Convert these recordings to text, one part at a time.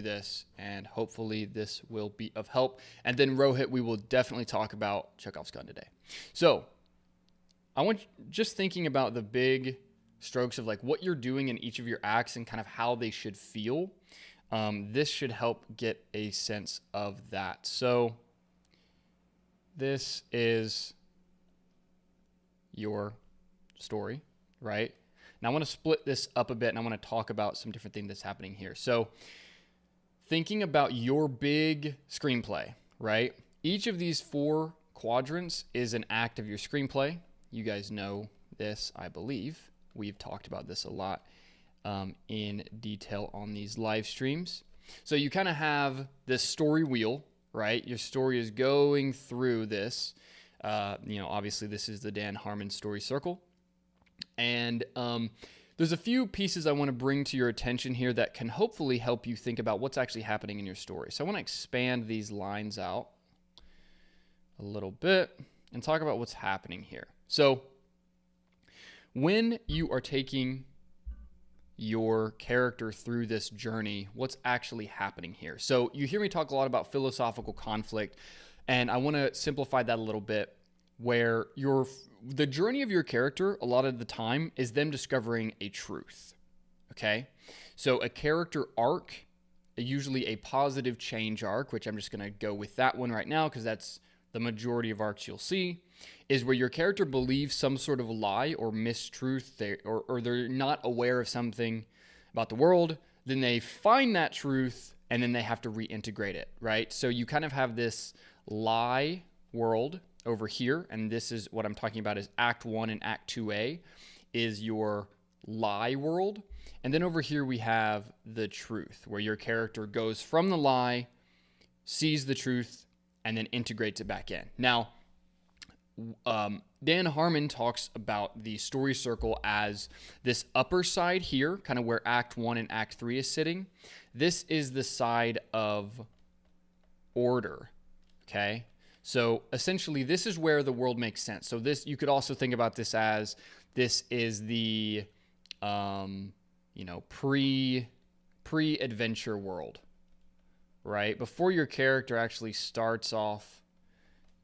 this, and hopefully this will be of help. And then Rohit, we will definitely talk about Chekhov's gun today. So I want just thinking about the big strokes of like what you're doing in each of your acts and kind of how they should feel. This should help get a sense of that. So this is your story, right? Now I want to split this up a bit and I want to talk about some different things that's happening here. So thinking about your big screenplay, right? Each of these 4 quadrants is an act of your screenplay. You guys know this, I believe. We've talked about this a lot in detail on these live streams. So you kind of have this story wheel, right? Your story is going through this. Obviously this is the Dan Harmon story circle. And there's a few pieces I want to bring to your attention here that can hopefully help you think about what's actually happening in your story. So I want to expand these lines out a little bit and talk about what's happening here. So when you are taking your character through this journey, what's actually happening here? So you hear me talk a lot about philosophical conflict, and I want to simplify that a little bit, where the journey of your character a lot of the time is them discovering a truth. Okay? So a character arc, usually a positive change arc, which I'm just going to go with that one right now because that's the majority of arcs you'll see, is where your character believes some sort of lie or mistruth, or they're not aware of something about the world, then they find that truth and then they have to reintegrate it, right? So you kind of have this lie world over here, and this is what I'm talking about is Act 1 and Act 2A is your lie world. And then over here we have the truth, where your character goes from the lie, sees the truth, and then integrates it back in. Now, Dan Harmon talks about the story circle as this upper side here, kind of where Act 1 and Act 3 is sitting. This is the side of order, okay? So essentially, this is where the world makes sense. So this, you could also think about this as this is the, pre-adventure world, right? Before your character actually starts off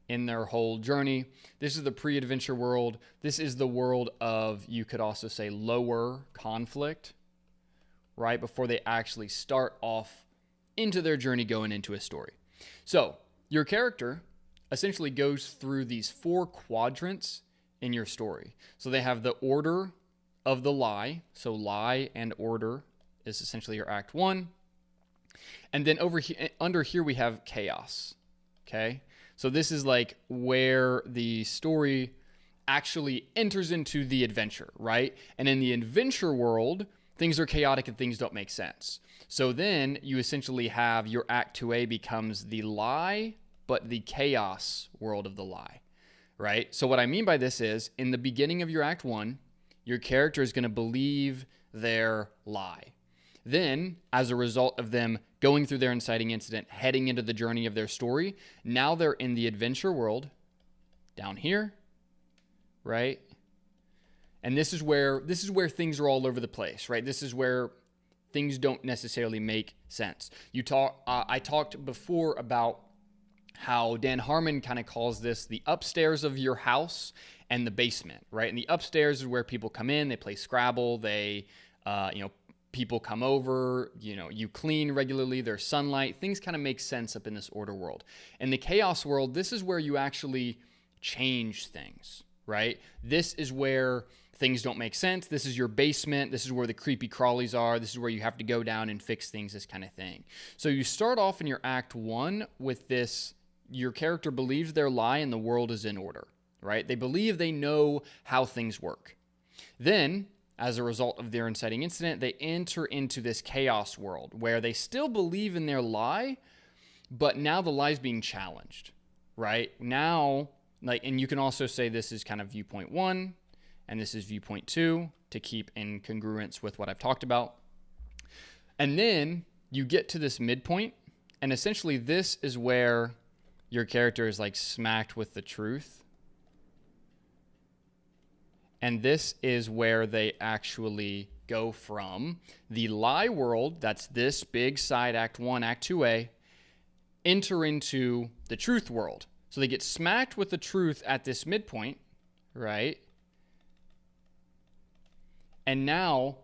in their whole journey. This is the pre-adventure world. This is the world of, you could also say, lower conflict, right? Before they actually start off into their journey going into a story. So your character essentially goes through these 4 quadrants in your story. So they have the order of the lie. So lie and order is essentially your Act 1. And then over here, under here, we have chaos, okay? So this is like where the story actually enters into the adventure, right? And in the adventure world, things are chaotic and things don't make sense. So then you essentially have your Act 2A becomes the lie, but the chaos world of the lie, right? So what I mean by this is, in the beginning of your Act 1, your character is going to believe their lie. Then, as a result of them going through their inciting incident, heading into the journey of their story, now they're in the adventure world down here, right? And this is where things are all over the place, right? This is where things don't necessarily make sense. I talked before about how Dan Harmon kind of calls this the upstairs of your house and the basement, right? And the upstairs is where people come in, they play Scrabble, people come over, you clean regularly, there's sunlight, things kind of make sense up in this order world. In the chaos world, this is where you actually change things, right? This is where things don't make sense. This is your basement. This is where the creepy crawlies are. This is where you have to go down and fix things, this kind of thing. So you start off in your Act 1 with this, your character believes their lie and the world is in order, right? They believe they know how things work. Then, as a result of their inciting incident, they enter into this chaos world where they still believe in their lie, but now the lie is being challenged, right? Now, and you can also say this is kind of viewpoint 1 and this is viewpoint 2 to keep in congruence with what I've talked about. And then you get to this midpoint, and essentially this is where your character is like smacked with the truth. And this is where they actually go from the lie world, that's this big side, Act 1, Act 2A, enter into the truth world. So they get smacked with the truth at this midpoint, right? And now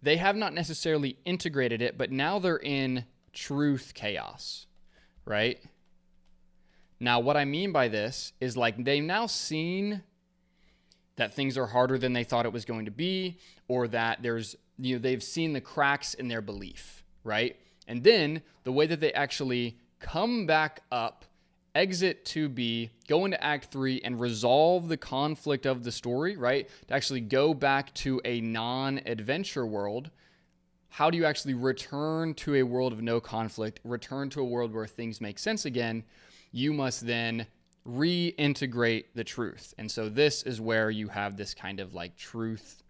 they have not necessarily integrated it, but now they're in truth chaos, right? Now, what I mean by this is like they've now seen that things are harder than they thought it was going to be, or that there's, they've seen the cracks in their belief, right? And then the way that they actually come back up, exit 2B, go into Act 3 and resolve the conflict of the story, right? To actually go back to a non-adventure world. How do you actually return to a world of no conflict, return to a world where things make sense again? You must then reintegrate the truth. And so this is where you have this kind of like truth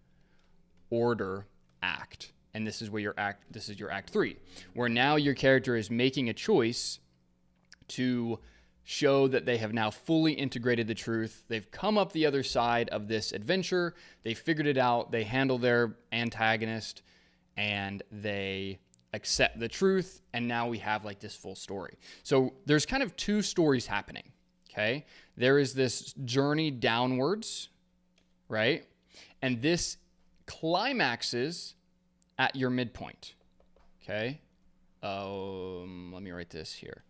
order act. And this is where this is your Act 3, where now your character is making a choice to show that they have now fully integrated the truth. They've come up the other side of this adventure. They figured it out. They handle their antagonist and they accept the truth. And now we have like this full story. So there's kind of two stories happening. Okay. There is this journey downwards, right? And this climaxes at your midpoint. Okay. Let me write this here.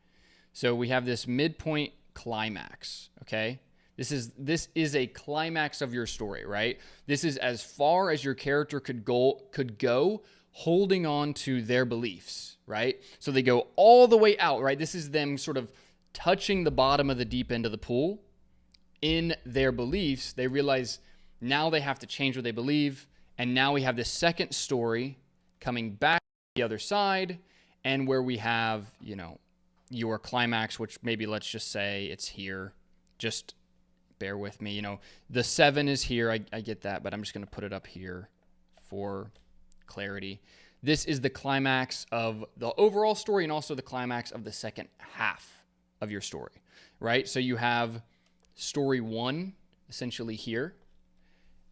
So we have this midpoint climax, okay? This is a climax of your story, right? This is as far as your character could go holding on to their beliefs, right? So they go all the way out, right? This is them sort of touching the bottom of the deep end of the pool in their beliefs. They realize now they have to change what they believe, and now we have this second story coming back to the other side, and where we have, your climax, which maybe let's just say it's here. Just bear with me. The 7 is here. I get that, but I'm just going to put it up here for clarity. This is the climax of the overall story and also the climax of the second half of your story, right? So you have story 1 essentially here,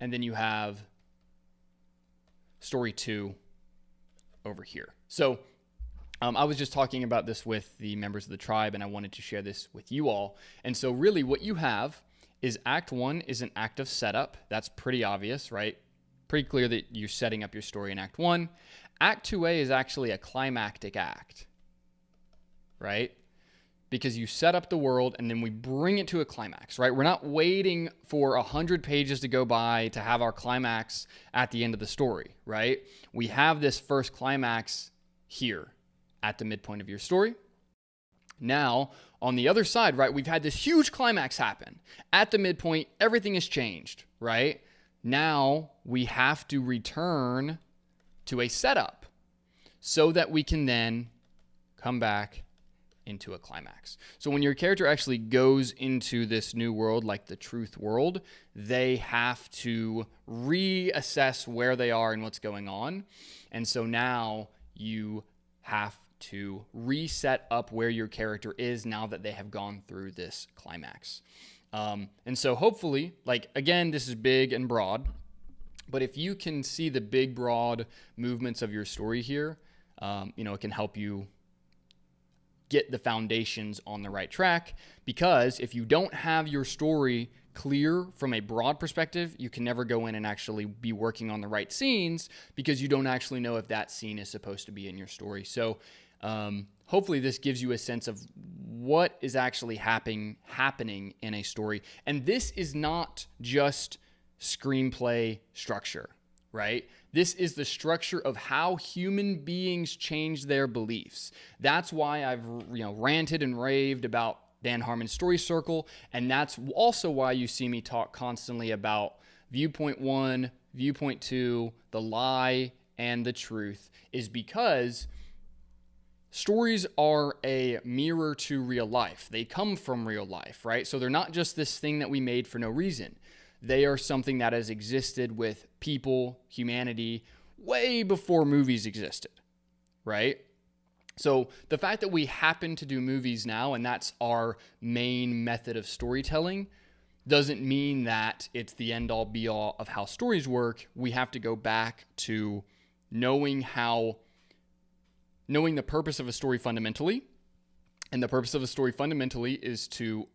and then you have story 2 over here. So I was just talking about this with the members of the tribe, and I wanted to share this with you all. And so really what you have is Act 1 is an act of setup. That's pretty obvious, right? Pretty clear that you're setting up your story in Act 1. Act 2A is actually a climactic act, right? Because you set up the world and then we bring it to a climax, right? We're not waiting for 100 pages to go by to have our climax at the end of the story, right? We have this first climax here at the midpoint of your story. Now, on the other side, right, we've had this huge climax happen. At the midpoint, everything has changed, right? Now, we have to return to a setup so that we can then come back into a climax. So when your character actually goes into this new world, like the truth world, they have to reassess where they are and what's going on. And so now you have to reset up where your character is now that they have gone through this climax. And so hopefully, like, again, this is big and broad, but if you can see the big, broad movements of your story here, it can help you get the foundations on the right track, because if you don't have your story clear from a broad perspective, you can never go in and actually be working on the right scenes, because you don't actually know if that scene is supposed to be in your story. So hopefully this gives you a sense of what is actually happening in a story. And this is not just screenplay structure, right? This is the structure of how human beings change their beliefs. That's why I've ranted and raved about Dan Harmon's Story Circle, and that's also why you see me talk constantly about viewpoint 1, viewpoint 2, the lie, and the truth, is because stories are a mirror to real life. They come from real life, right? So they're not just this thing that we made for no reason. They are something that has existed with people, humanity, way before movies existed, right? So the fact that we happen to do movies now, and that's our main method of storytelling, doesn't mean that it's the end all be all of how stories work. We have to go back to knowing the purpose of a story fundamentally. And the purpose of a story fundamentally is to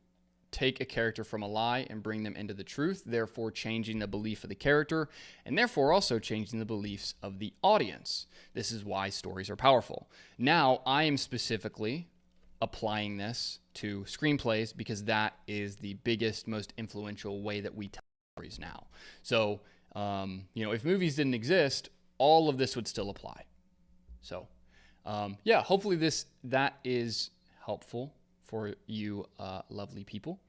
take a character from a lie and bring them into the truth, therefore changing the belief of the character and therefore also changing the beliefs of the audience. This is why stories are powerful. Now, I am specifically applying this to screenplays because that is the biggest, most influential way that we tell stories now. So, if movies didn't exist, all of this would still apply. So, hopefully that is helpful for you lovely people.